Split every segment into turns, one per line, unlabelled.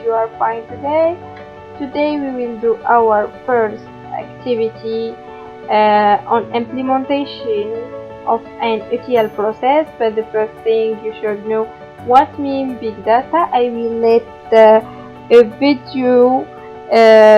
you are fine today. Today we will do our first activity on implementation of an ETL process. But the first thing you should know what means big data. I will let a video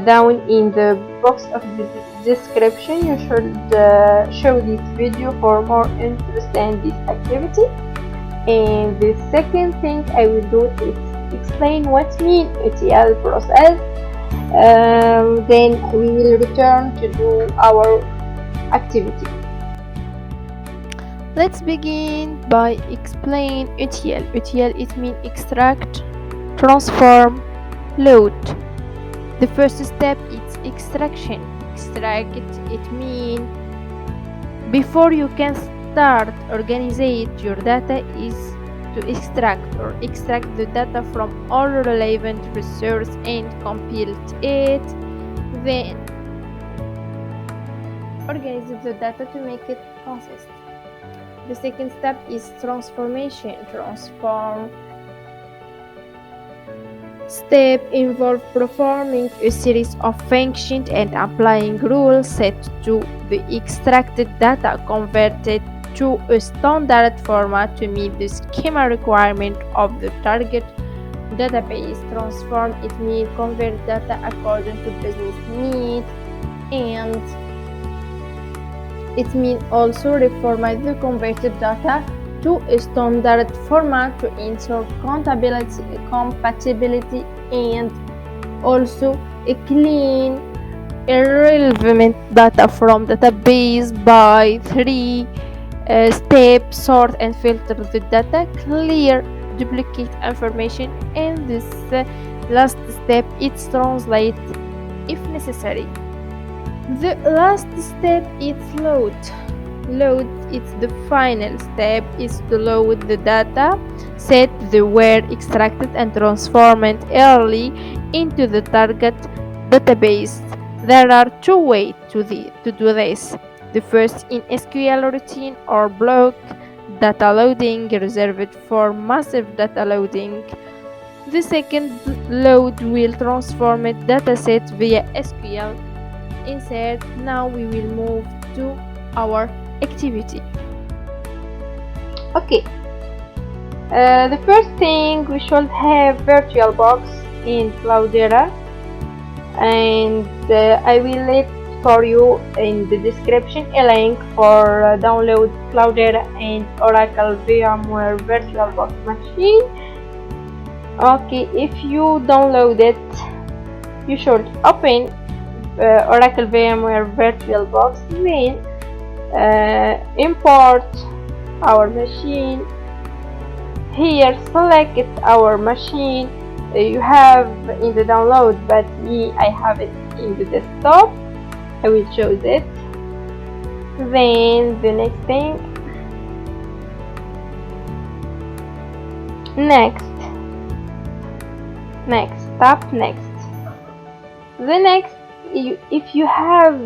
down in the box of the description. You should show this video for more interest in this activity. And the second thing I will do is explain what means ETL process. Then we will return to do our activity.
Let's begin by explain ETL. ETL it means extract, transform, load. The first step is extraction. Extract it means before you can start organize your data is to extract the data from all relevant resources and compile it. Then organize the data to make it consist. The second step is transformation. Transform step involve performing a series of functions and applying rules set to the extracted data, converted to a standard format to meet the schema requirement of the target database. Transform it means convert data according to business needs, and it means also reformat the converted data to a standard format to ensure compatibility and also a clean irrelevant data from database by 3 steps: sort and filter the data, clear duplicate information, and this last step is translate if necessary. The last step is load. Load is the final step is to load the data set they were extracted and transformed early into the target database. There are two ways to do this. The first in SQL routine or block data loading reserved for massive data loading. The second load will transform a dataset via SQL insert. Now we will move to our activity.
Okay. The first thing we should have Virtualbox in Cloudera, and I will leave for you in the description a link for download Cloudera and Oracle VMware Virtualbox machine. Okay, if you download it, you should open Oracle VMware Virtualbox, then import our machine. Here select our machine you have in the download, but me I have it in the desktop. I will choose it. Then the next thing, tap next. The next, if you have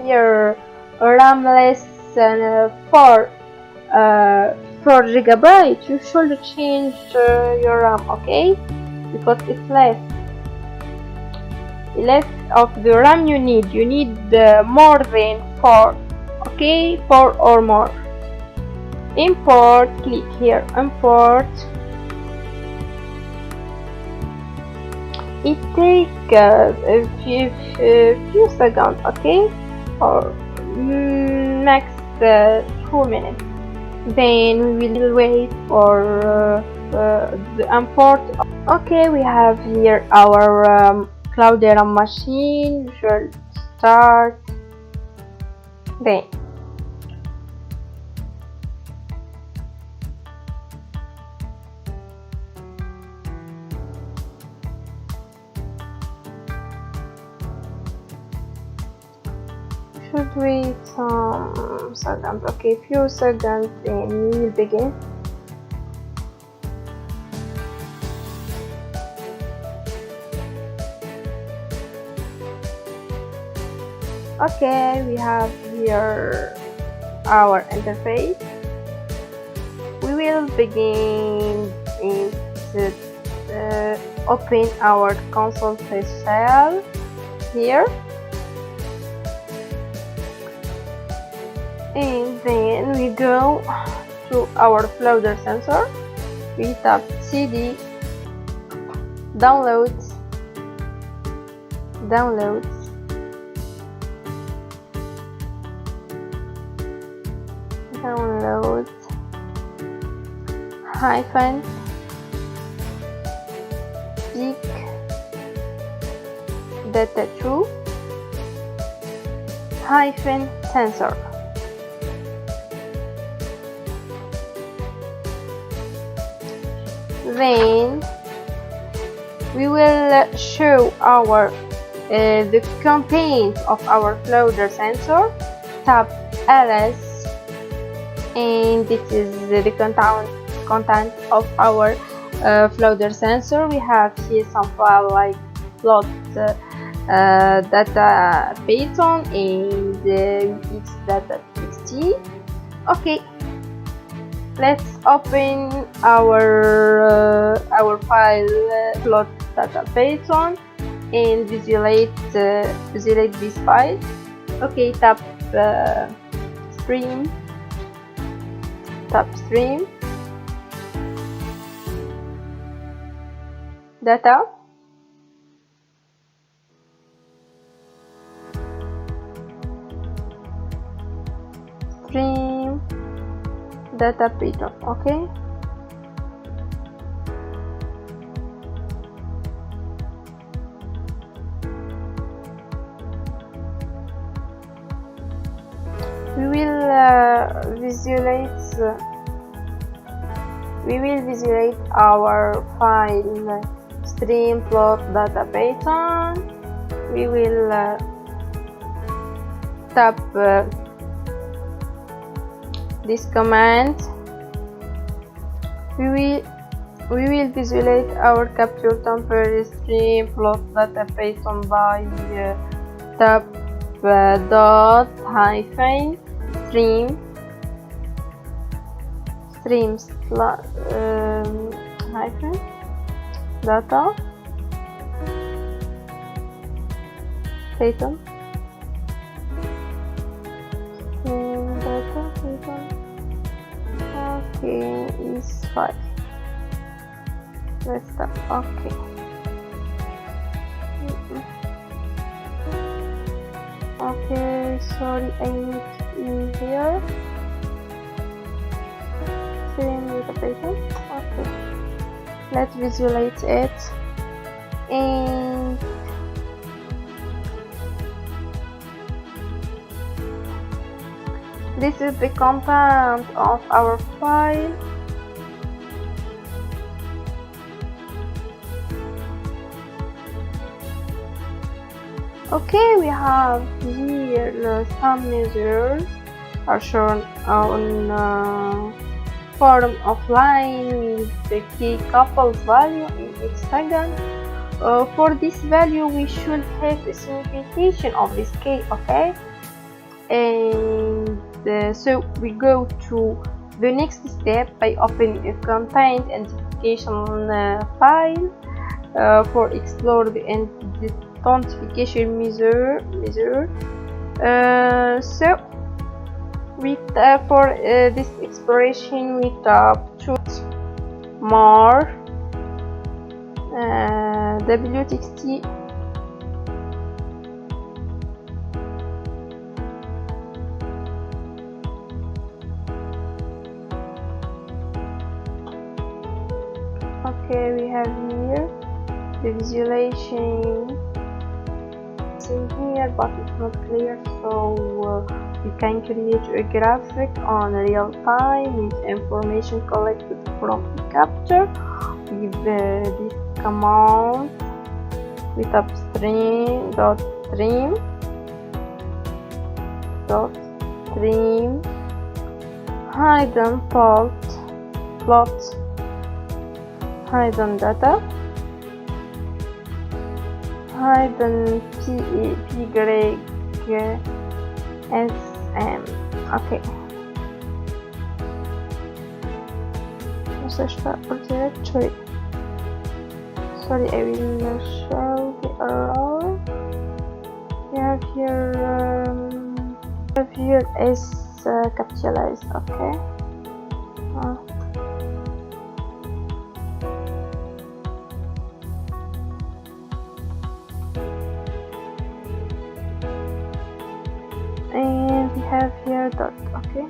here RAM less than 4 GB, you should change your RAM, okay? Because it's less of the RAM you need. You need more than 4, okay? 4 or more. Import, click here, import. It takes a few seconds, okay? Or max 2 minutes. Then we will wait for the import. Okay, we have here our Cloudera machine. We should start. Then should wait some seconds. Okay, few seconds, and we will begin. Okay, we have here our interface. We will begin in the open our console file here, and then we go to our floater sensor. We tap cd downloads, hyphen peak data2 hyphen sensor. Then we will show our the content of our floater sensor. Tap ls, and this is the content of our floater sensor. We have here some file like plot-data.py and x-data.txt. Okay, let's open our file plot-data.py and visualize this file. Okay, tap stream data, stream-data.py. Okay, we will visualize our file stream-plot-data.py. We will tap this command. We will visualize our capture temporary stream-plot-data.py by tap dot hyphen hyphen data Python okay is 5. Let's stop. Okay, okay, sorry, I need in here stream-data.py. Okay, let's visualize it, and this is the content of our file. Okay, we have here some measures are shown on form of line with the key couples value in each second. For this value, we should have a signification of this key. Okay, and so we go to the next step by opening a content identification file for explore the identification measure. So we for this exploration we tap choose more WTXT okay, we have here the visualization in here, but it's not clear, so we can create a graphic on real time with information collected from the capture with this command. We tap stream hidden plot hidden data hidden PYSM. Okay, مستشفى directory. sorry, I will show the error. We have here is capitalized. Okay. Uh, and we have here dot. Okay.